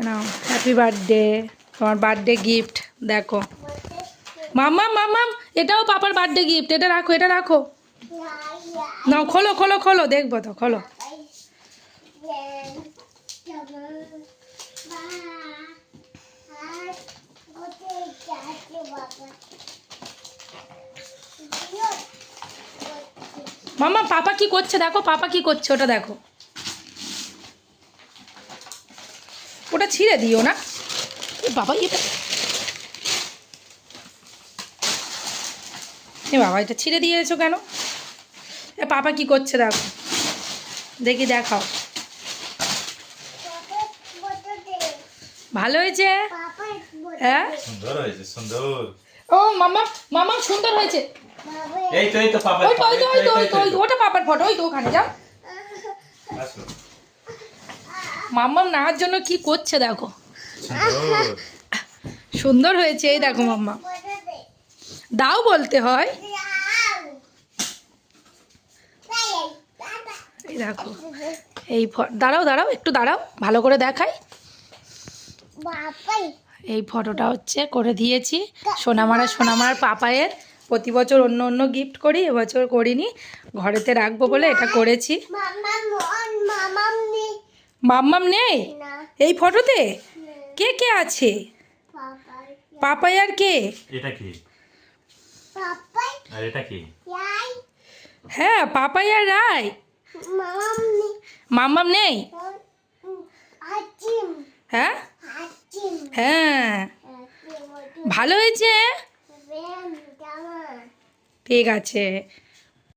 নাও happy birthday, তোমার birthday gift দেখো। মাম্মাম মাম্মাম, এটাও পাপার বার্থডে গিফট। এটা রাখো, এটা রাখো। নাও খোলো খোলো খোলো, দেখবো তো, খোলো। মাম্মা পাপা কি করছে দেখো, পাপা কি করছে ওটা দেখো। ওটা ছিঁড়ে দিও না বাবা। বাবা এটা ছিঁড়ে দিয়েছো কেন? পাপা কি করছে দেখো, দেখি দেখাও। ভালো হয়েছে? হ্যাঁ সুন্দর হয়েছে, সুন্দর। ও মামা, মামা সুন্দর হয়েছে। এই তো পাপা, ওটা পাপার ফটো, ওই তো ওখানে যাও। মাম্মাম নাহার জন্য কি করছে দেখো। সুন্দর হয়েছে, এই দেখো মাম্মা। দাও বলতে হয়। এই দেখো, এই দাঁড়াও দাঁড়াও একটু দাঁড়াও, ভালো করে দেখাই। এই ফটোটা হচ্ছে করে দিয়েছি সোনামার পাপায়ের। প্রতি বছর অন্য অন্য গিফট করি, এবছর করিনি, ঘরেতে রাখবো বলে এটা করেছি। মাম্মাম নেই এই ফটোতে? কে কে আছে? পাপাই আর কে? এটা কি? আর এটা কি? হ্যাঁ পাপাই আর রায়। মাম্মাম নেই? হ্যাঁ হ্যাঁ, ভালো হয়েছে, ঠিক আছে।